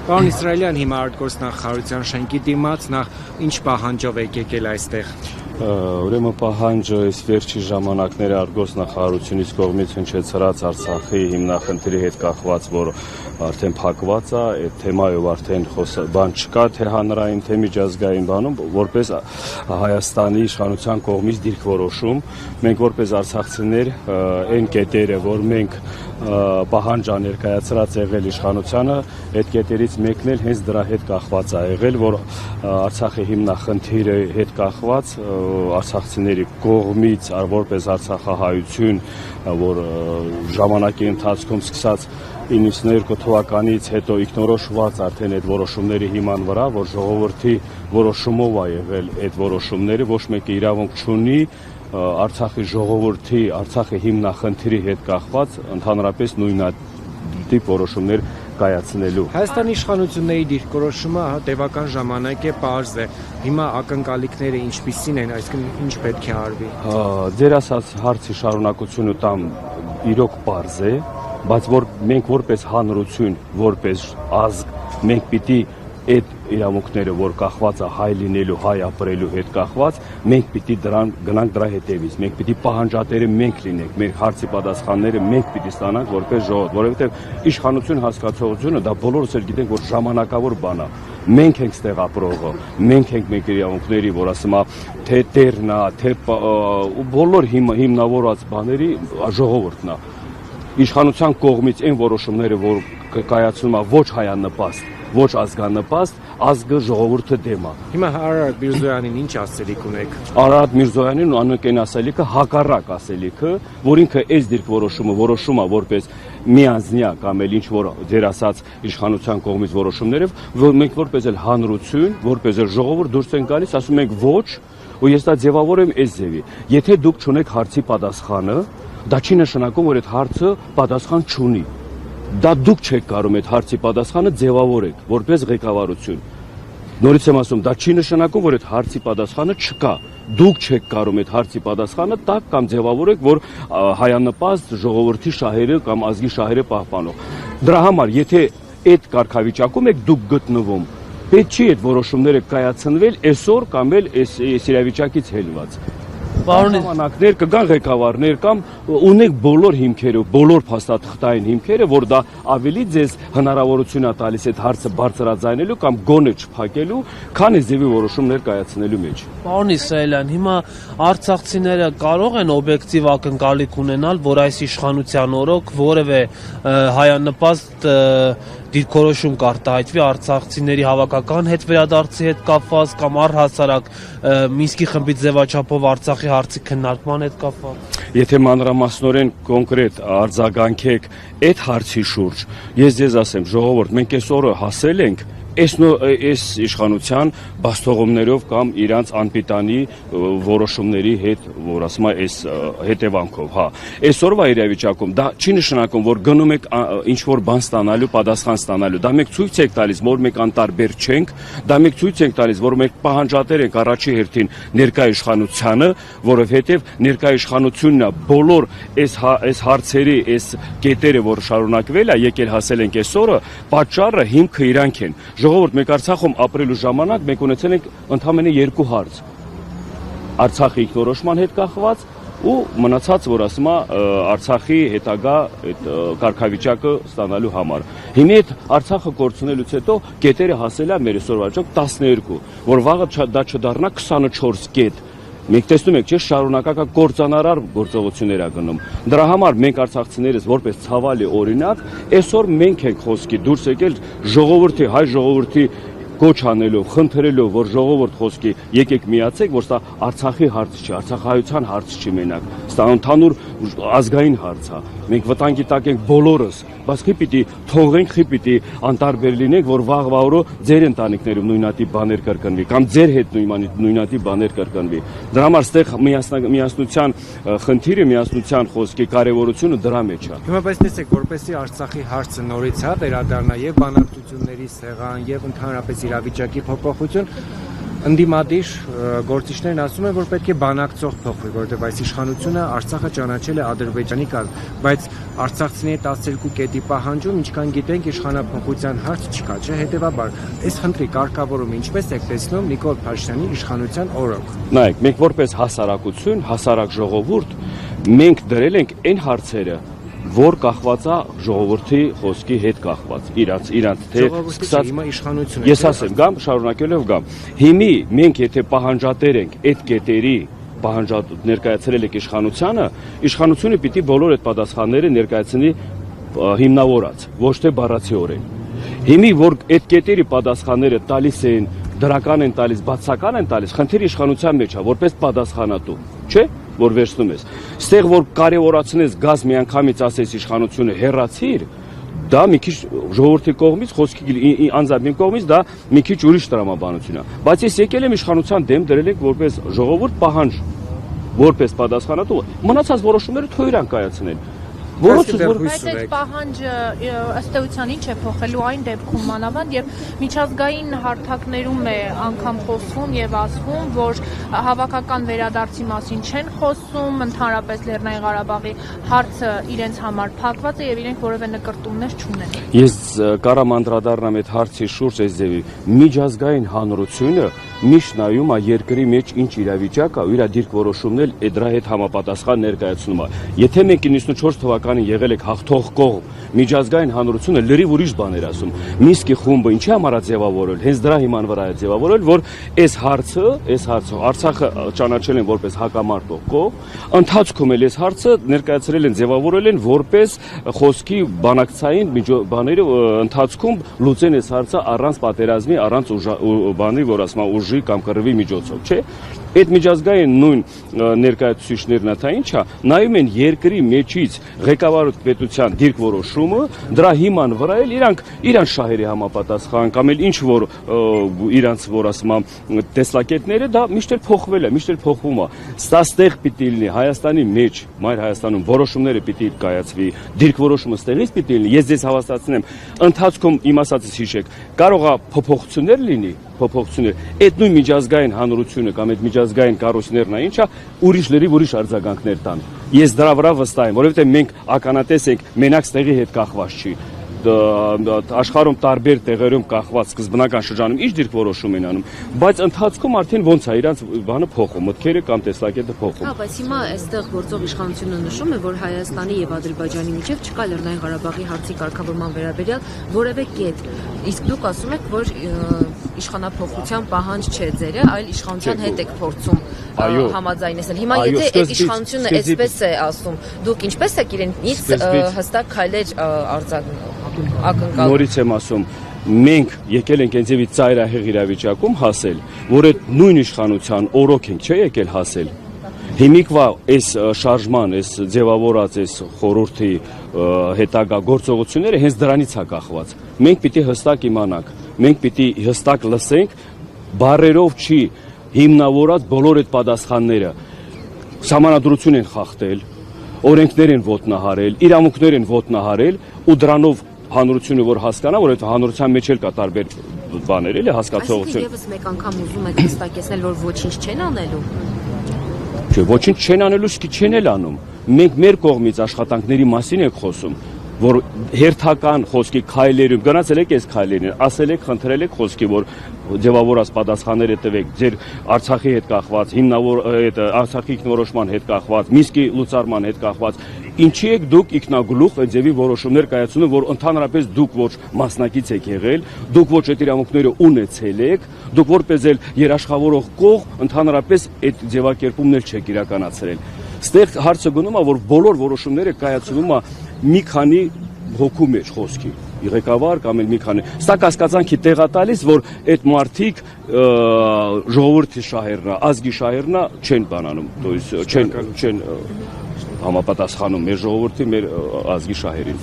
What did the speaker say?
Պարոն Իսրայելյան, հիմա արտգործնախարարության շենքի դիմաց նախ ինչ պահանջով եք եկել այստեղ։ Ուրեմն պահանջը այս վերջի ժամանակների արտգործնախարարությունից կողմից հնչեցրած Արցախի հիմնախնդրի հետ կախված, որ արդեն փակված է, այդ թեմայով արդեն բան չկա, թե հանրային, թե միջազգային բանում, որպես Հայաստանի իշխանության կողմից դիրքորոշում, մենք որպես արցախցիներ այն կետերը, որ մենք պահանջ ներկայացրած եղել իշխանությանը, այդ կետերից մեկն էլ հենց դրա հետ կախված է եղել, որ Արցախի հիմնախնդիրը հետ կախված արցախցիների կողմից որպես արցախահայություն, որ ժամանակի ընթացքում սկսած 92 թվականից հետո ինքնորոշված արդեն այդ որոշումների հիման վրա, որ ժողովրդի որոշումով է եղել այդ որոշումները, ոչ մեկը իրավունք չունի Արցախի ժողովրդի, Արցախի հիմնախնդրի հետ կախված ընդհանրապես նույնատիպ որոշումներ կայացնելու։ Հայաստանի իշխանությունների դիրքորոշումը տևական ժամանակ է, պարզ է։ Հիմա ակնկալիքները ինչպիսին են, այսինքն ինչ պետք է արվի։ Ձեր ասած հարցի շարունակությունը տամ իրոք պարզ է, բայց որ մենք որպես հանրություն, որպես ազգ, մենք պիտի այդ իրավունքները, որ կախված է հայ լինելու, հայ ապրելու հետ կախված, մենք պիտի գնանք դրա հետևից, մենք պիտի պահանջատերը մենք լինենք, մեր հարցի պատասխանները մենք պիտի ստանանք որպես ժողովուրդ, որովհետև իշխանություն հասկացողությունը դա բոլորս էլ գիտենք, որ ժամանակավոր բան է։ Մենք ենք ստեղ ապրողը, մենք ենք մեր իրավունքների, որ ասում է, թե տերն է, թե բոլոր հիմնավորած բաների ժողովուրդն է։ Իշխանության կողմից այն որոշումները, որ կայացնում է ոչ հայանպաստ, ոչ ազգանպաստ, ազգը ժողովուրդը դեմ է։ Հիմա Արարատ Միրզոյանին ինչ ասելիք ունեք։ Արարատ Միրզոյանին անկեն ասելիքը հակառակ ասելիքը, որ ինքը այս դիրքորոշումը որոշում է որպես միանձնյա կամ էլ ինչ որ ձեր ասած իշխանության կողմից որոշումներով, որ մենք որպես էլ հանրություն, որպես էլ ժողովուրդ դուրս են գալիս, ասում ենք ոչ, ու ես դա ձևավորեմ այս ձևի։ Եթե դուք չունեք հարցի պատասխանը, դա չի նշանակում, որ այդ հարցը պատասխան չունի։ Դա դուք չեք կարող այդ հարցի պատասխանը ձևավորեք որպես ղեկավարություն։ Նորից եմ ասում, դա չի նշանակում, որ այդ հարցի պատասխանը չկա։ Դուք չեք կարող այդ հարցի պատասխանը տակ կամ ձևավորեք, որ հայանպաստ ժողովրդի շահերը կամ ազգի շահերը պահպանող։ Դրա համար, եթե այդ կարգավիճակում եք դուք գտնվում, պետք չի այդ որոշումները կայացնվել այսօր կամ էլ այս իրավիճակից հելված։ Ժամանակներ կգան ղեկավարներ կամ ունեք բոլոր հիմքերը, բոլոր փաստաթղթային հիմքերը, որ դա ավելի ձեզ հնարավորություն է տալիս այդ հարցը բարձրաձայնելու կամ գոնե չփակելու, քան այս ձևի որոշումներ կայացնելու մեջ։ Պարոն Իսրայելյան, հիմա արցախցիները կարող են օբյեկտիվ ակնկալիք ունենալ, որ այս իշխանության օրոք որևէ հայանպաստ դիրքորոշում կարտահայտվի արցախցիների հավաքական հետ վերադարձի հետ կապված կամ առհասարակ Մինսկի խմբի ձևաչափով Արցախի հարցի քննարկման հետ կապված։ Եթե մանրամասնորեն կոնկրետ արձագանքեք այդ հարցի շուրջ, ես ձեզ ասեմ, ժողովուրդ, մենք այս օրը հասել ենք այս իշխանության բաստողումներով կամ իրանց անպիտանի որոշումների հետ, որ ասում է այս հետևանքով, հա։ Այսօրվա իրավիճակում դա չի նշանակում, որ գնում եք ինչ որ բան ստանալու, պատասխան ստանալու։ Դա մենք ցույց ենք տալիս, որ մենք անտարբեր չենք, դա մենք ցույց ենք տալիս, որ մենք պահանջատեր ենք առաջի հերթին ներկայ իշխանությանը, որովհետև ներկայ իշխանությունն է բոլոր այս հարցերի, այս կետերը, որ շարունակվել է, եկել հասել ենք այսօրը, պատճառը հիմքը իրանք են։ Ժողովուրդ, մենք Արցախում ապրելու ժամանակ մենք ունեցել ենք ընդամենը երկու հարց։ Արցախի ինքնորոշման հետ կախված ու մնացած, որ ասում է Արցախի հետագա այդ կարգավիճակը ստանալու համար։ Հիմա այդ Արցախը կորցնելուց հետո կետերը հասել է մեր այսօրվա վիճակ 12, որ վաղը դա չդառնա 24 կետ։ Մենք տեսնում ենք, չէ՞, շարունակական կործանարար գործողություններ ա գնում։ Դրա համար մենք արցախցիներս որպես ցավալի օրինակ, այսօր մենք ենք խոսքի դուրս եկել ժողովրդի, հայ ժողովրդի կոչ անելով, խնդրելով, որ ժողովուրդ խոսքի եկեք միացեք, որ սա Արցախի հարց չի, արցախահայության հարց չի մենակ, սա ընդհանուր ազգային հարց է։ Մենք վտանգի տակ ենք բոլորս, բայց խի պիտի թողենք, խի պիտի անտարբեր լինենք, որ վաղվա օրը ձեր ընտանիքներում նույնատիպ բաներ կրկնվի կամ ձեր հետ նույնատիպ բաներ կրկնվի։ Դրա համար ստեղ միասնության խնդիրը, միասնության խոսքի կարևորությունը դրա մեջ է։ Հիմա բայց տեսեք, որպեսզի Արցախի հարցը նորից վերադառնա եւ բանակցությունների սեղան եւ ընդհանրապես իրավիճակի փոփոխություն, Ընդդիմադիր գործիչներն ասում են, որ պետք է բանակցող փոխվի, որովհետև այս իշխանությունը Արցախը ճանաչել է Ադրբեջանի կարգ, բայց արցախցիների 12 կետի պահանջում, ինչքան գիտենք, իշխանափոխության հարց չկա, չէ՞, հետևաբար, այս խնդրի կարգավորումը ինչպես եք տեսնում Նիկոլ Փաշինյանի իշխանության օրոք։ Նայեք, մենք որպես հասարակություն, հասարակ ժողովուրդ, մենք դրել ենք այն հարցերը, որ կախված է ժողովրդի խոսքի հետ կախված, իրանց թե սկսած հիմա իշխանությունը։ Ես ասեմ, գամ, շարունակելով գամ։ Հիմի մենք եթե պահանջատեր ենք այդ կետերի ներկայացրել եք իշխանությունը պիտի բոլոր այդ պատասխանները ներկայացնի հիմնավորած, ոչ թե բառացիորեն։ Հիմի որ այդ կետերի պատասխանները տալիս են, դրական են տալիս, բացական են տալիս, խնդիրը իշխանության մեջ է, որպես պատասխանատու, չէ՞, որ վերցնում ես։ Ստեղ որ կարևորացնես գազ միանգամից ասես իշխանությունը հեռացիր, դա մի քիչ ժողովրդի կողմից, խոսքի անձամբ իմ կողմից դա մի քիչ ուրիշ տրամաբանություն է։ Բայց ես եկել եմ իշխանության դեմ դրել եք որպես ժողովուրդ պահանջ, որպես պատասխանատու, մնացած որոշումները թույլ են կայացնել։ Բայց այդ պահանջը ըստ էության ինչ է փոխելու այն դեպքում մանավանդ եւ միջազգային հարթակներում է անգամ խոսվում եւ ասվում, որ հավաքական վերադարձի մասին չեն խոսում, ընդհանրապես Լեռնային Ղարաբաղի հարցը իրենց համար փակված է եւ իրենք որևէ նկրտումներ չունեն։ Ես կարամ անդրադառնամ այդ հարցի շուրջ այս ձևի միջազգային հանրությունը միշտ նայում է երկրի մեջ ինչ իրավիճակ է ու իր դիրք որոշումն էլ դրա հետ համապատասխան ներկայացնում է։ Եթե մենք 94 թվականին եղել եք հաղթող կողմ, միջազգային հանրությունը լրիվ ուրիշ բաներ ասում։ Մինսկի խումբը ինչի համար է ձևավորել, հենց դրա հիման վրա է ձևավորել, որ այս հարցը Արցախը ճանաչել են որպես հակամարտող կողմ, ընթացքում էլ այս հարցը ներկայացրել են, ձևավորել են որպես խոսքի բանակցային բաները ընթացքում լուծեն այս հարցը առանց պատերազմի, առանց բանի, որ ասում է ուժի կամ կռվի միջոցով, չէ՞։ Այդ միջազգային նույն ներկայացուցիչներն ա ինչա, նայում են երկրի մեջից ղեկավարության պետության դիրք որոշումը, դրա հիման վրա էլ իրանք շահերի համապատասխան կամ էլ ինչ որ իրանք որ ասում եմ տեսլակետները դա միշտ էլ փոխվել է, միշտ էլ փոխվում է։ Սա ստեղ պիտի լինի Հայաստանի մեջ, մայր Հայաստանում որոշումները պիտի կայացվի, դիրք որոշումը ստեղից պիտի լինի։ Ես ձեզ հավաստացնեմ, ընթացքում իմ ասածից հիշեք, կարող է փոփոխություններ լինի, այդ նույն միջազգային հանրությունը կամ այդ միջազգային կառույցներն է ինչա ուրիշ արձագանքներ տան։ Ես դրա վրա վստահ եմ, որովհետև մենք ականատես ենք մենակ ստեղի հետ կախված չի։ Աշխարհում տարբեր տեղերում կախված սկզբնական շրջանում ինչ դիրք որոշում են անում, բայց ընթացքում արդեն ոնց է իրանց բանը փոխում, մտքերը կամ տեսլակետը փոխում։ Հա, բայց հիմա այստեղ գործող իշխանությունը նշում է, որ Հայաստանի եւ Ադրբեջանի միջեւ չկա Լեռնային Ղարաբաղի հարցի կարգավորման վերաբերյալ որևէ կետ։ Իսկ դուք ասում եք, որ իշխանափոխության պահանջ չէ ձերը, այլ իշխանության հետ եք փորձում համաձայնեցնել։ Հիմա եթե այդ իշխանությունը այսպես է ասում, դուք ինչպես եք իրենից հստակ քայլեր ակնկալում։ Նորից եմ ասում, մենք եկել ենք այնձևի ծայրահեղ իրավիճակում հասել, որ այդ նույն իշխանության օրոք ենք, չէ՞ եկել հասել։ Հիմիկվա այս շարժման, այս ձևավորած այս խորհրդի հետագա գործողությունները հենց դրանից է կախված։ Մենք պիտի հստակ իմանանք, մենք պիտի հստակ լսենք, բառերով չի հիմնավորած բոլոր այդ պատասխանները։ Սահմանադրություն են խախտել, օրենքներ են ոտնահարել, իրավունքներ են ոտնահարել ու դրանով հանրությունը որ հասկանա, որ այդ հանրության մեջ էլ կա տարբեր բաներ, էլի հասկացողություն։ Այսինքն եւս մեկ անգամ ուզում եք հստակեցնել, որ ոչինչ չեն անելու։ Չէ, ոչինչ չեն անելու, սկի չեն էլ անում։ Մենք մեր կողմից աշխատանքների մասին ենք խոսում, որ հերթական խոսքի քայլերում գնացել եք այս քայլերին, ասել եք, խնդրել եք խոսքի, որ ձևավորած պատասխանները տվեք ձեր Արցախի հետ կախված, հիմնավոր այդ Արցախի ինքնորոշման հետ կախված, Մինսկի լուծարման հետ կախված, ինչի եք դուք ինքնագլուխ այդ ձևի որոշումներ կայացնում, որ ընդհանրապես դուք ոչ մասնակից եք եղել, դուք ոչ այդ իրավունքները ունեցել եք, դուք որպես էլ երաշխավորող կողմ ընդհանրապես այդ ձևակերպումն էլ չեք իրականացրել։ Ստեղ հարցը գնում է, որ բոլոր որոշումները կայացվում է մի քանի հոգու մեջ խոսքի ղեկավար կամ էլ մի քանի սա կասկածանքի տեղ է տալիս, որ այդ մարդիկ ժողովրդի շահերն, ազգի շահերն չեն բանանում, то есть չեն համապատասխանում մեր ժողովրդի, մեր ազգի շահերին։